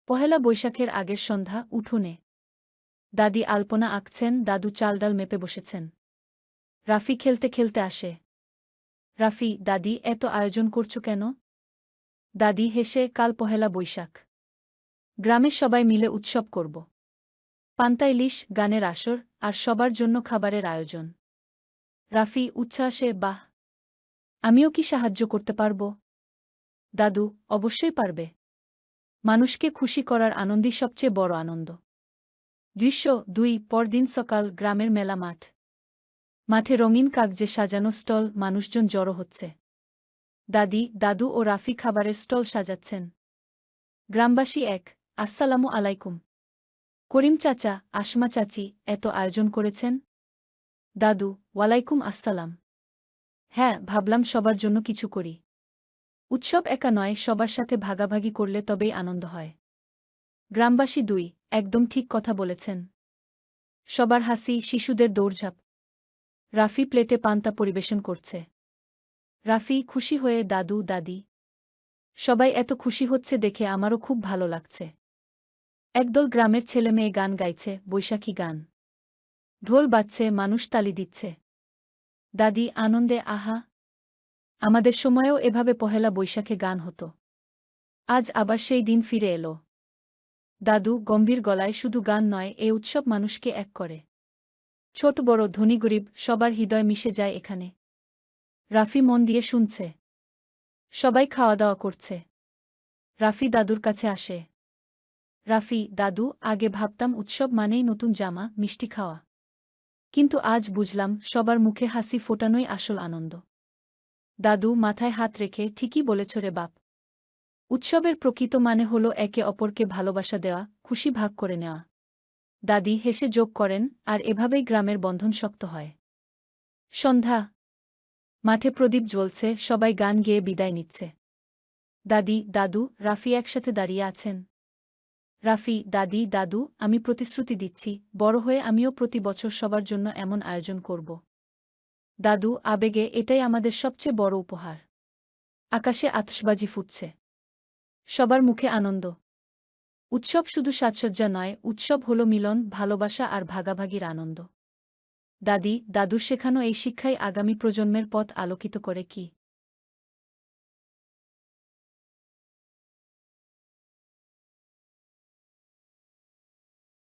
পহেলা বৈশাখের আগের সন্ধ্যা উঠোনে দাদি আলপনা আঁকছেন, দাদু চালডাল মেপে বসেছেন। রাফি খেলতে খেলতে আসে। রাফি, দাদি, এত আয়োজন করছো কেন? দাদি হেসে, কাল পহেলা বৈশাখ। গ্রামের সবাই মিলে উৎসব করব। পান্তা ইলিশ, গানের আসর, আর সবার জন্য খাবারের আয়োজন। রাফি উচ্ছ্বাসে, বাহ! আমিও কি সাহায্য করতে পারব? দাদু, অবশ্যই পারবে। মানুষকে খুশি করার আনন্দই সবচেয়ে বড় আনন্দ। দৃশ্য ২ পরদিন সকাল, গ্রামের মেলা মাঠ। মাঠে রঙিন কাগজে সাজানো স্টল, মানুষজন জড়ো হচ্ছে। দাদি, দাদু ও রাফি খাবারের স্টল সাজাচ্ছেন। গ্রামবাসী এক, আসসালামু আলাইকুম। করিম চাচা, আসমা চাচি, এত আয়োজন করেছেন? দাদু, ওয়ালাইকুম আসসালাম। হ্যাঁ, ভাবলাম সবার জন্য কিছু করি। উৎসব একা নয়, সবার সাথে ভাগাভাগি করলে তবেই আনন্দ হয়। গ্রামবাসী ২, একদম ঠিক কথা বলেছেন। সবার হাসি, শিশুদের দৌড়ঝাঁপ। রাফি প্লেটে পান্তা পরিবেশন করছে। রাফি খুশি হয়ে, দাদু, দাদি, সবাই এত খুশি হচ্ছে দেখে আমারও খুব ভালো লাগছে। একদল গ্রামের ছেলেমেয়ে গান গাইছে, বৈশাখী গান। ঢোল বাজছে, মানুষ তালি দিচ্ছে। দাদি আনন্দে, আহা! আমাদের সময়েও এভাবে পহেলা বৈশাখে গান হতো। আজ আবার সেই দিন ফিরে এলো। দাদু গম্ভীর গলায়, শুধু গান নয়, এ উৎসব মানুষকে এক করে। ছোট বড়, ধনী গরিব, সবার হৃদয় মিশে যায় এখানে। রাফি মন দিয়ে শুনছে। সবাই খাওয়া দাওয়া করছে। রাফি দাদুর কাছে আসে। রাফি, দাদু, আগে ভাবতাম উৎসব মানেই নতুন জামা, মিষ্টি খাওয়া। কিন্তু আজ বুঝলাম, সবার মুখে হাসি ফোটানোই আসল আনন্দ। দাদু মাথায় হাত রেখে, ঠিকই বলেছ রে বাপ। উৎসবের প্রকৃত মানে হল একে অপরকে ভালোবাসা দেওয়া, খুশি ভাগ করে নেওয়া। দাদি হেসে যোগ করেন, আর এভাবেই গ্রামের বন্ধন শক্ত হয়। সন্ধ্যা। মাঠে প্রদীপ জ্বলছে, সবাই গান গেয়ে বিদায় নিচ্ছে। দাদি, দাদু, রাফি একসাথে দাঁড়িয়ে আছেন। রাফি, দাদি, দাদু, আমি প্রতিশ্রুতি দিচ্ছি, বড় হয়ে আমিও প্রতি বছর সবার জন্য এমন আয়োজন করব। দাদু আবেগে, এটাই আমাদের সবচেয়ে বড় উপহার। আকাশে আতশবাজি ফুটছে। সবার মুখে আনন্দ। উৎসব শুধু সাজসজ্জা নয়, উৎসব হল মিলন, ভালোবাসা আর ভাগাভাগির আনন্দ। দাদি, দাদুর শেখানো এই শিক্ষাই আগামী প্রজন্মের পথ আলোকিত করে কি